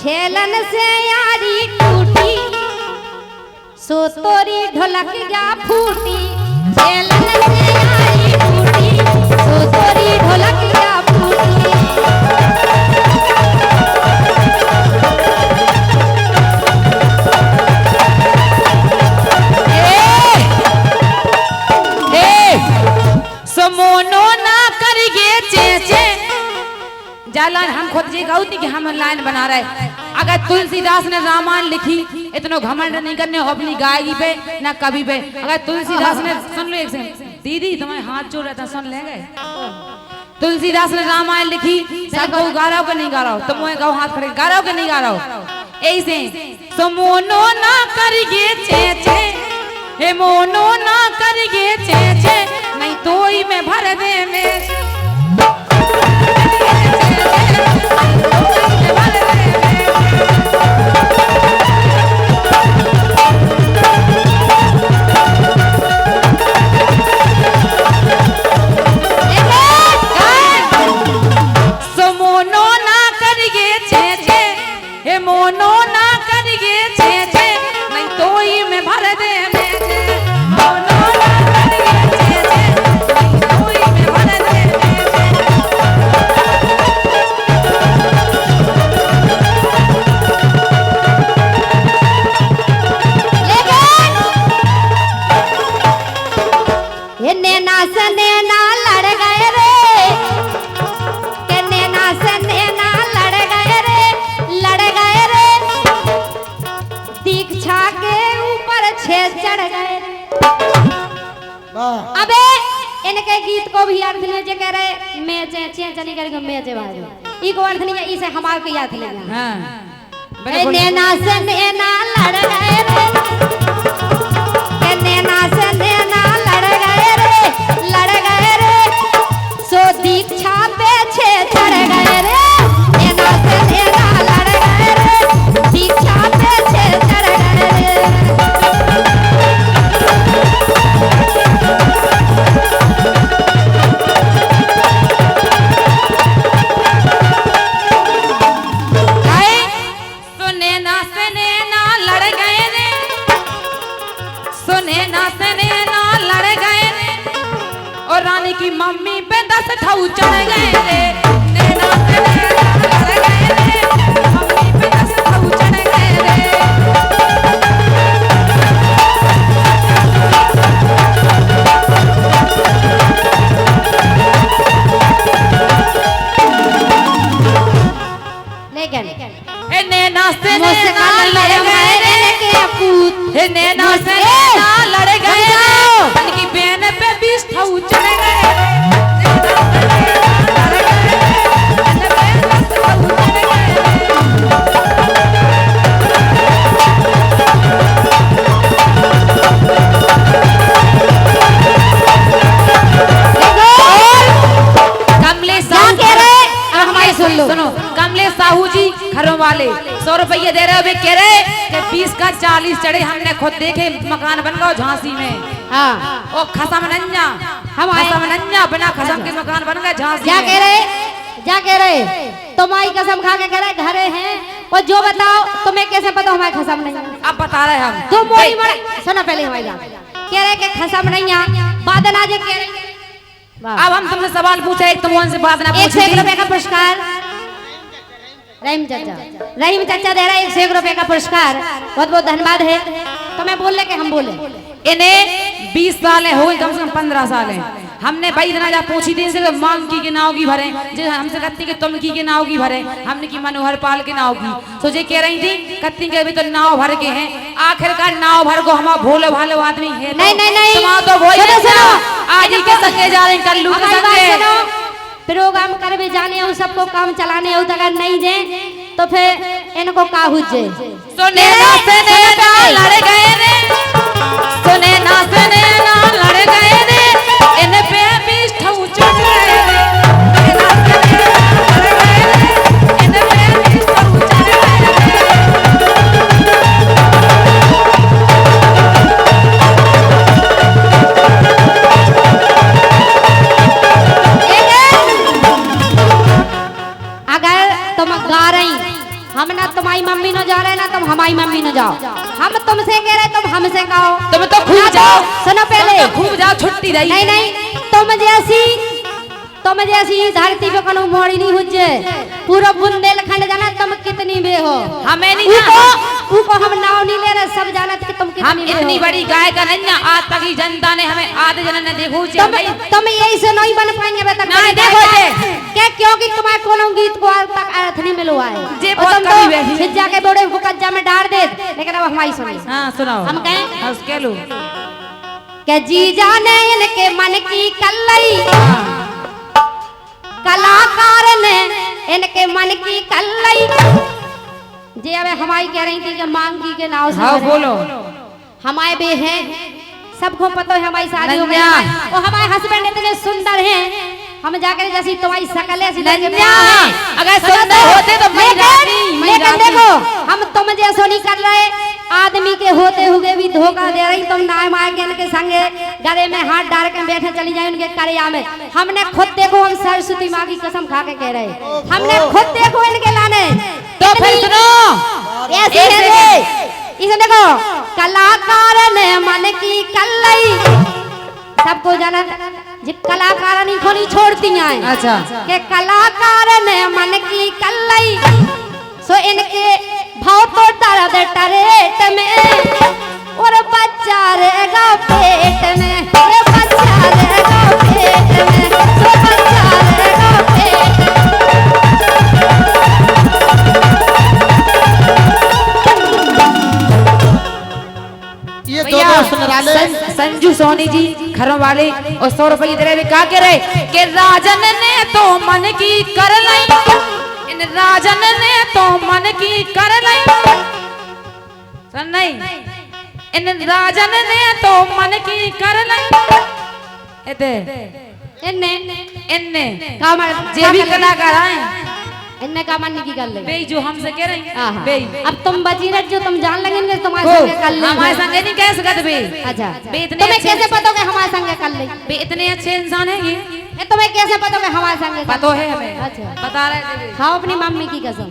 छेलन से यारी टूटी सो तोरी ढोलक या फूटी। छेलन से यारी टूटी सो तोरी ढोलक या फूटी। समोनो ना करिए चेचे जालन हम खुद जी कहती कि हम लाइन बना रहे। अगर तुलसीदास ने रामायण लिखी इतना घमंड नहीं करने अपनी गायकी पे ना कवि पे। अगर तुलसीदास ने सुन लो एक सेकंड दीदी तुम्हारे हाथ जोड़ रहा था सुन ले गए। तुलसीदास ने रामायण लिखी सब कहू गा रहा हो कि नहीं गा रहा हो तुम गाओ हाथ खड़े गा रहा हो कि नहीं गा रहा हो ऐसे समोनो ना करिए चेचे हे मोनो ना करिए चेचे नहीं तो ही मैं भर दे में समोनो ना करिए चेचे हे मोनो ना करिए चेचे नहीं तो ही मैं भर दे में मोनो ना करिए चेचे नहीं तो ही मैं भर दे ये नैना से नैना लड़ गए रे के नैना से नैना लड़ गए रे दीक्षा के ऊपर छेद चढ़ गए रे। अबे इनके गीत को भी अर्थ ले जे कह रहे मैं चे चली करके मैं जे भाई ई को अर्थ नहीं है इसे हमार के याद ले हां नैना से नैना लड़ गए रे के नैना से नैना लड़ गए रे सो दीक्षा पे छे चढ़ गए रे नैना से नैना लड़ गए रे दीक्षा पे छे चढ़ गए रे। की मम्मी पे 10 ठाऊ चढ़ गए रे नैना से नैना लड़ गए रे मम्मी पे 10 ठाऊ चढ़ गए रे। लेकिन हे नैना से नैना लड़ गए रे हे नैना से नैना लड़ गए रे उनकी बहन पे 20 ठाऊ चढ़ गए सुनो कमले साहू जी घरों वाले 100 रुपये दे रहे हो कह रहे कि 20 का 40 चढ़े हमने खुद देखे मकान बन गया झांसी में। हाँ ओ खसम नन्या बिना खसम के मकान बन गए झांसी क्या कह रहे तुम्हारी कसम खा के कह रहे घरे हैं और जो बताओ तुम्हें कैसे पता हमारे खसम नहीं। अब बता रहे हम तुम मोरी बड़े सुना पहले हमारी बात कह रहे कि खसम नहीं बादल आज कह रहे। अब हम तुमसे सवाल पूछे एक तुम उनसे बात ना पूछी 1 रुपए का पुरस्कार रहीम चाचा दे रहा है 1 रुपए का पुरस्कार बहुत बहुत धन्यवाद है। तो मैं बोल ले कि हम बोले इन्हें 20 साल हो गए कम से कम 15 साल है हमने भाई इतना जा पूछी थी इनसे मांग की नाव की भरे जो हमसे कत्ती के तुम की नाव की भरे हमने की मनोहर पाल के नाव की सोचे कह रही थी कत्ती के भी तो नाव भर के हैं आखिरकार नाव भर को हमारा भोले भाले आदमी है नहीं तो आज ही के संगे जा रहे कल्लू के संगे प्रोग्राम कर भी जाने हो सबको काम चलाने हो अगर नहीं दे तो फिर इनको का हुज्जे तो नैना से नैना लड़ गए रे तो नैना से नैना लड़ गए रे इन पे 20 ठाऊ चढ़ गए रे नैना से नैना लड़ गए रे इन पे 20 ठाऊ चढ़ गए हम ना तुम्हारी मम्मी न जा रहे ना तुम हमारी मम्मी न जाओ। हम तुमसे कह रहे तुम हमसे कहो। तुम तो खूब जाओ। सुनो पहले खूब जाओ, छुट्टी रही। नहीं नहीं, तुम जैसी धरती पे कनो मोड़ी नहीं हुज्जे। पूरा बुंदेलखंड जाना तुम कितनी बे हो। हमें नहीं उको हम नाव नहीं ले रहे, सब जानत कि तुम हम कितनी इतनी बड़ी गायक नहीं ना, आज तक ही जनता ने हमें आधे जन ने देखो तुम यही से नहीं बन पाएंगे अबे तक। नहीं देखो क्या क्योंकि तुम्हारे कोनो गीत को आज तक अर्थ नहीं मिलो आए। जे और बहुत तुम कभी तो बैठी फिर जाके बड़े मुकद्दमा में डाल दे। लेकिन अब हमारी सुनिए। हां सुनाओ। हम कहें हां कह लो कि जी जाने इनके मन की कलई, कलाकार ने इनके मन की कलई। जे अब हमारी कह रही थी कि मांगी के नाव से। हां बोलो। हमारे बे हैं, सबको पता है हमारी शादी हो गई और हमारे हस्बैंड इतने सुंदर हैं। हम जाकर जैसी तुम्हारी शकल है अगर सुंदर होते तो लेकिन देखो हम तुम जैसो नहीं कर रहे। आदमी के होते हुए भी धोखा दे रही। तुम नाय मार के इनके संगे गले में हाथ डाल के बैठे चली जाए उनके करिया में। हमने खुद देखो, हम सरस्वती माँ की कसम खा के कह रहे, हमने खुद देखो इनके लाने। तो फिर सुनो ऐसे इसे देखो, कलाकार ने मन की कलई। सबको जाना जी कलाकार नहीं खोनी छोड़ती हैं। अच्छा के कलाकार ने मन की कलई। सो इनके भाव तो दर्द टरेट में और बच्चा रहेगा पेट में। ये बच्चा रहेगा पेट में, सो बच्चा रहेगा पेट में। ये दो सुन रहे संजू सोनी जी घरों वाले और 100 रुपये दे रहे। क्या कह रहे कि राजन ने तो मन की कर लाई, इन राजन ने तो मन की कर लाई। सुन नहीं, इन राजन ने तो मन की कर लाई। इनने जे भी कलाकार आए इनने का मन की कर ले बे जो हमसे कह रही हैं बे। अब तुम बजीरत जो तुम जान लगेंगे तुम्हारे संगे कर ले। हमारे संगे नहीं कह सकते बे। अच्छा बे इतने तुम्हें अच्छे कैसे पता कि हमारे संगे कर ले? बे इतने अच्छे इंसान है ये तुम्हें कैसे पता कि हमारे संगे पता है हमें। अच्छा बता रहे थे बे। खाओ अपनी मम्मी की कसम।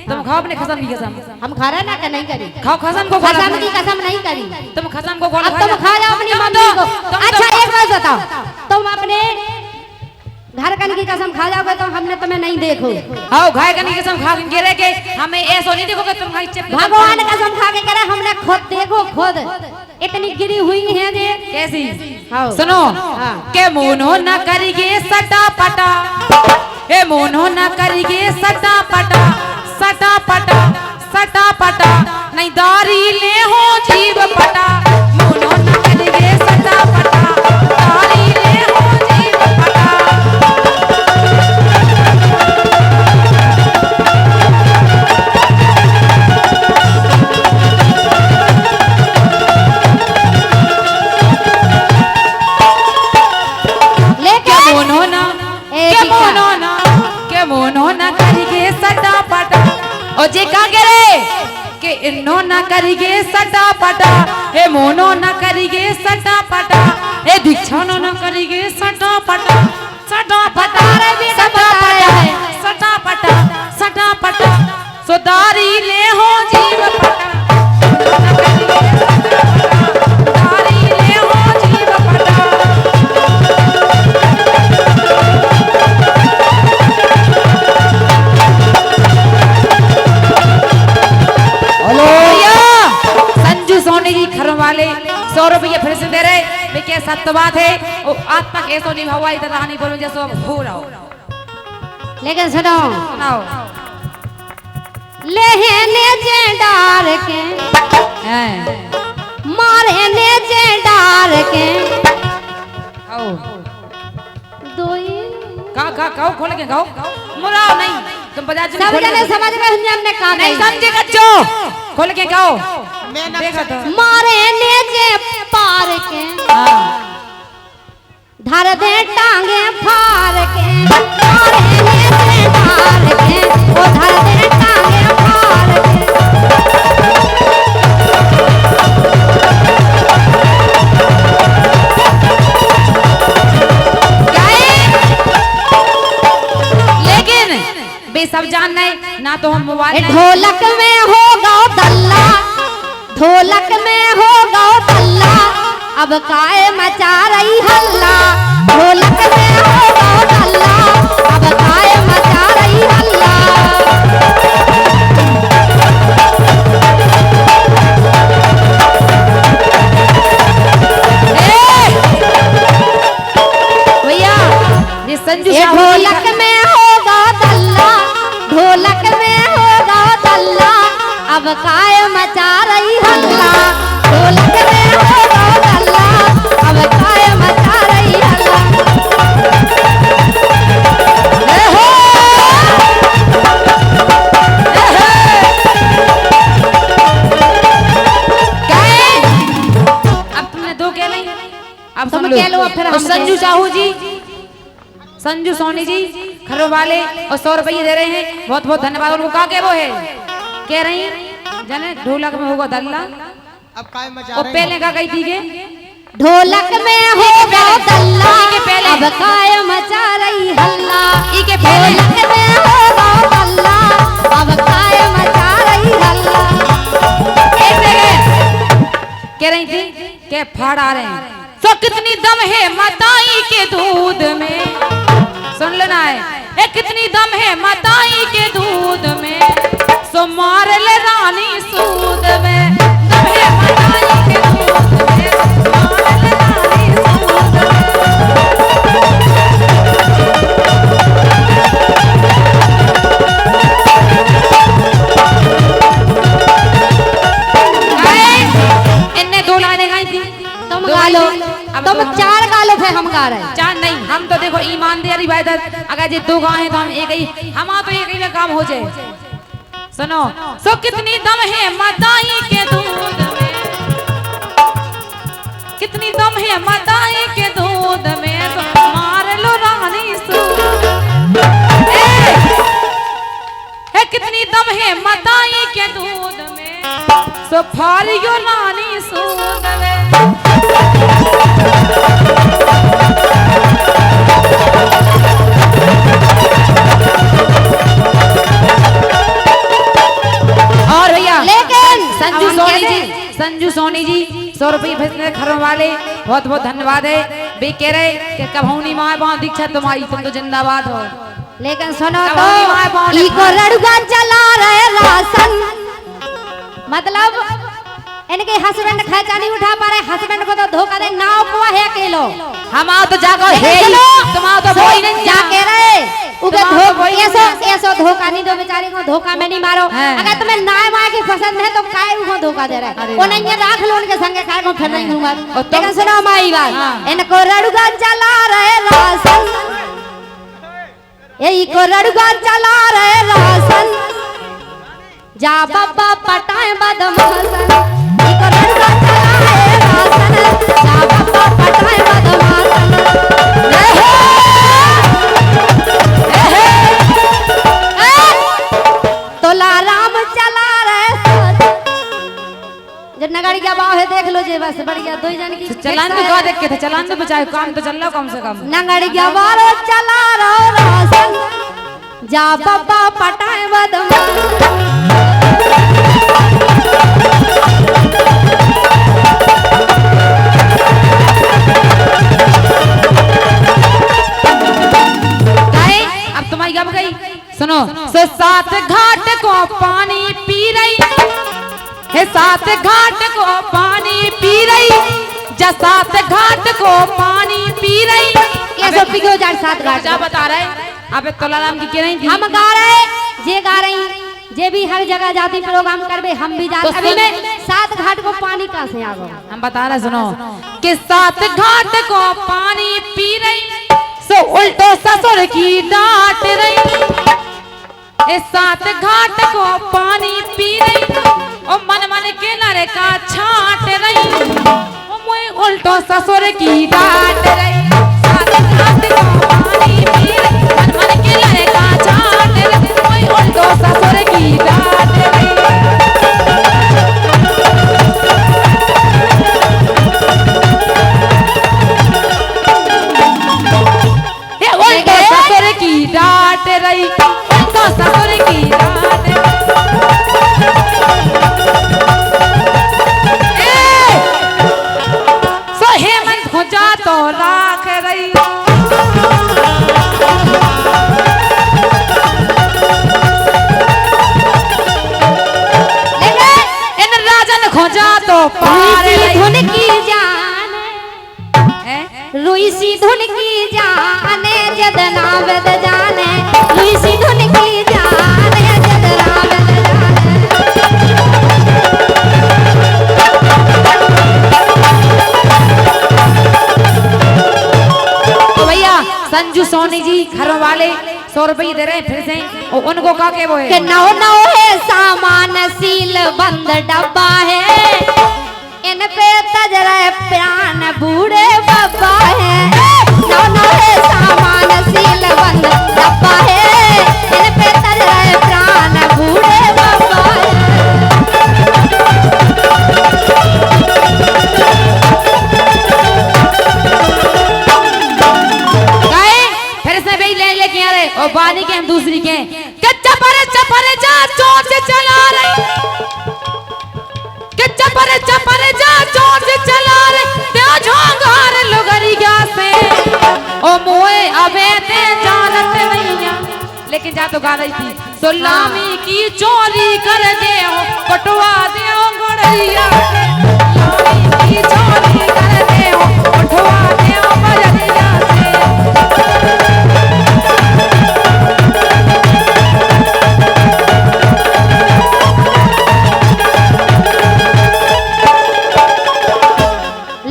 तुम खाओ अपने खसम की कसम। हम खा रहे ना कि नहीं करी? खाओ खसम को। खसम की कसम नहीं करी। तुम खसम को अब तुम खा जाओ अपनी मम्मी को। अच्छा एक बात बताओ, तुम अपने घर कन की कसम खा जाओगे तो हमने तुम्हें नहीं देखो। आओ घाय कन की कसम खा के रे के हमें ऐसा नहीं देखोगे तुम खाई चप। भगवान कसम खा के कह रहे हमने खुद देखो, खुद इतनी गिरी हुई है जे। कैसी हाँ। सुनो के मोनो न करिए सटा पटा, ए मोनो न करिए सटा पटा, सटा पटा सटा पटा नहीं दारी ले हो जीव पटा। मोनो न करिए सटा पटा, दारी ले हो जीव पटा। और जे का करे कि इन्नो न करिए सटा पटा, हे मोनो न करिए सटा पटा, हे दीक्षानो न करिए सटा पटा, सटा पटा सटा पटा सटा पटा सटा पटा सुधारी ले हो जीव पटा। दारी ले हो जीव पटा। सोनी जी घर वाले 100 रुपये फिर से दे रहे। देखिए सत्य बात है और आज तक ऐसा नहीं हुआ इधर रानी बोलो जैसे हो रहा हो। लेकिन सुनो सुनाओ लेहने जे डार के मारे ने जे डार के आओ दोई गाओ खोल के गाओ। मुराओ नहीं तुम बजा चुके सब जने समझ गए हमने कहा नहीं समझे कच्चो खोल के गाओ। देखा तो मारे ने जे पार के धर दे टांगे फार के। मारे ने जे पार के वो धर दे टांगे फार के। लेकिन बे सब जान नहीं ना तो हम मोबाइल ढोलक में होगा दल्ला, ढोलक में होगा दल्ला, अब काय मचा रही हल्ला, ढोलक में होगा दल्ला, अब काय मचा रही हल्ला। भैया ये संजू ये ढोलक में होगा दल्ला, ढोलक में होगा दल्ला, अब काय मचा रही हल्ला, ढोलक में होगा दल्ला, अब काय मचा रही हल्ला। अब तुमने दो कह ली, अब तुम सुन लो। कह लो, अब फिर और हम संजू कहें। साहू जी, संजू सोनी जी खरो वाले और 100 रुपये दे रहे हैं, बहुत बहुत धन्यवाद। उनको कहा के वो है कह रही हैं जाने ढोलक में होगा दल्ला, अब काय मचा वो रहे पहले का कही थी के ढोलक में होगा दल्ला, के पहले। अब काय मचा रही हल्ला, ई के पहले। ढोलक में होगा दल्ला, अब काय मचा रही हल्ला। एक जगह कह रही थी के फाड़ आ रहे हैं, तो कितनी दम है मताई के दूध में, सुन लेना है, ए कितनी दम है मताई के दूध में, सो मार ले रानी सूद में, दम है मताई के दूध में, मार ले रानी सूद में। इनने 2 लाइनें गाई थी, तुम 2 गा लो, अब तुम तो हम- 4 गा लो, फिर हम गा रहे हैं। चार नहीं, हम तो देखो ईमानदारी वायदा, अगर ये 2 गाए तो हम एक ही, हमारा तो एक ही में काम हो जाए। सुनो, सो कितनी दम है मदाई के दूध में, कितनी दम है मदाई के दूध में, तो मार लो रानी सूद। ए कितनी दम है मदाई के दूध में, सो फारियो रानी सूद में। और भैया लेकिन संजू अब हम सोनी कैसे? जी, संजू सोनी जी 100 रुपये भेजने खरों वाले, बहुत बहुत धन्यवाद है। वे कह रहे कि कभौनी माए बाँ दीक्षा तुम्हारी, तुम तो जिंदाबाद हो। लेकिन सुनो अब हमारी माँ तो, बाप ने इको रड़ुआ चला रहे राशन, मतलब इनके हस्बैंड खर्चा नहीं उठा पा रहे, हस्बैंड को तो धोखा दे, नाव को है अकेलो, हम आओ तो जागो लेकिन हे सुनो, तुम्हारा तो कोई नहीं जा के रहे उगे तुम्हारा तो कोई नहीं ऐसो ऐसो धोखा नहीं दो, बेचारी को धोखा में नहीं मारो। हाँ। अगर तुम्हें नाय माय की पसंद है तो काय उनको धोखा दे रहा अरे है, वो नहीं है राख लो उनके संगे, काय को फिर नहीं दूंगा। और तुम- लेकिन सुनो हमारी बात, हाँ। इनको रड़ुआ चला रहे राशन, यही को रड़ुआ चला रहे राशन, जा बाबा पटाए बदमाशन, इको रड़ुआ चला रहे राशन, जा बाबा पटाए बदमाशन। तोला राम चला रहे जो नगाड़ी का भाव है देख लो जी, बस बढ़िया 2 जन की चलान तो का देख के थे, चलान तो बचाए, काम तो चल रहा कम से कम। नगाड़ी का बारो चला रहो राशन, जा बाबा पटाए बदमाश। काहे? अब तुम्हारी गप गई, सुनो, सो 7 घाट को पानी पी रही है, 7 घाट को पानी पी रही, जा 7 घाट को पानी पी रही। ये सब पिघो जाए 7 घाट क्या बता रहे? अबे तोलाराम की कह रही थी, हम गा रहे, जे गा रही, जे भी हर जगह जाती प्रोग्राम करबे, हम भी जाते। तो अभी सुन- में 7 घाट को पानी कहाँ से आ गया? हम बता रहे, सुनो कि 7 घाट को पानी पी रही, सो उल्टो ससुर की डांट रही, इस 7 घाट को पानी पी रही, ओ मन मन के नरे का छाट रही, ओ मोए उल्टो ससुर की डांट रही, 7 घाट को पानी पी रही, मन मन के नरे का छाट रही, मोए उल्टो ससुर की डांट रही। उल्टो ससुर की डांट रही, उल्टो ससुर की डांट लुईसी धुन की जाने जदना वेद जाने लुईसी धुन की जाने जदना वेद जाने। तो भैया संजू सोनी जी घरों वाले 100 रुपये दे रहे हैं फिर से, और उनको का के वो है कि नौ नौ है सामान सील बंद डब्बा है, इन पे तजरा प्राण बूढ़े बाबा है। नौ नौ है सामान सील बंद डब्बा है, इन पे तजरा प्राण बूढ़े बाबा है। गए फिर से भाई ले लेके आ रहे, और बानी के हम दूसरी के चपरे जा चोट चला रहे, कि चपरे जा चोट चला रहे ते झोंगार लुगरिया से, ओ मोए अबे ते जानत नहीं है, लेकिन जा तो गा रही थी सुलामी की चोरी कर दे हो कटवा दे हो गड़िया से, सुलामी की चोरी कर दे हो कटवा दे हो गड़िया से।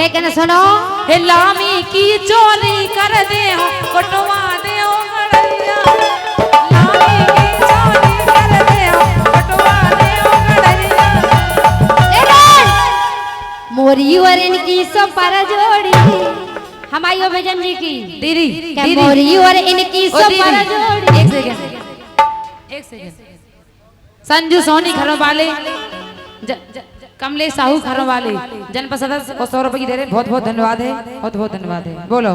लेकिन सुनो लामी की चोरी कर दे हो कटवा दे हो गड़िया, लामी की चोरी कर दे हो कटवा दे हो गड़िया। मोरी और इनकी सो पर जोड़ी हम आइयो भजन जी की दीदी क्या मोरी और इनकी सो पर जोड़ी। एक सेकंड संजू सोनी घरों वाले कमलेश साहू घरों वाले जनपद सदस्य को 100 रुपए की दे रहे, बहुत बहुत धन्यवाद है, बहुत बहुत धन्यवाद है। बोलो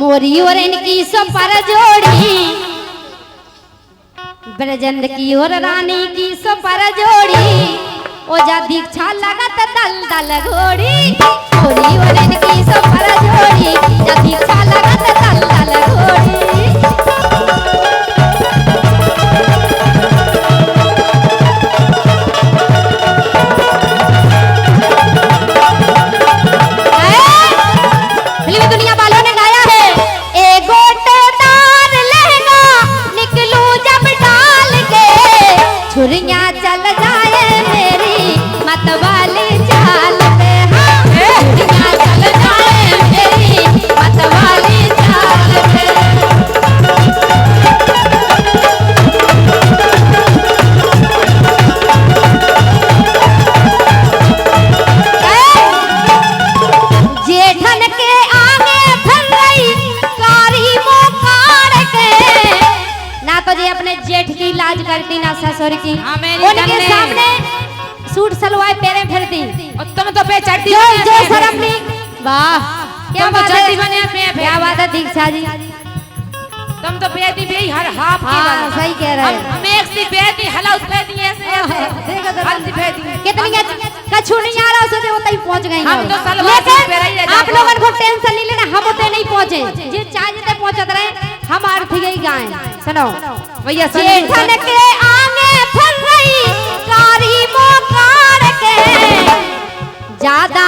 मोरी और इनकी सो पर जोड़ी, ब्रजंद की और रानी की सो पर जोड़ी, ओजा दीक्षा लगत दल दल घोड़ी। मोरी और इनकी सो पर जोड़ी, जा दीक्षा लगत दल दल घोड़ी। फिल्मी दुनिया वालों ने गाया है, ए गोटेदार लहंगा निकलूं जब डाल के, छुरियां चल जाए मेरी मतवाली चाल पे। हाँ छुरियां चल जाए मेरी मतवाली चाल पे। जेठन के आगे फिर रही कारी मोकार के, ना तो जे अपने जेठ की लाज करती ना ससुर की, हाँ, मेरी उनके कन्ने। सामने सूट सलवार पहने फिरती। और तुम तो पे चढ़ती जो बने जो पे- सर अपनी वाह क्या तुम तो बात चढ़ती बने है, पे- क्या बात है दीक्षा जी। तुम तो बेदी भी हर हाफ की हाँ, बात। सही कह रहे हैं। हम एक सी बेदी हला उस बेदी ऐसे देखो तो हल्दी बेदी कितनी कछु नहीं आ रहा सोचे उतना ही पहुंच गए हम तो सलवार सूट पहन ही रह लेकिन आप जाते। लोगों को टेंशन नहीं लेना, हम उतने नहीं पहुंचे, जे चाहते पहुंचत रहे, हम अर्थ गई गाएं। सुनो भैया जेठन के आगे फिर रही कारी मोकार के, ज्यादा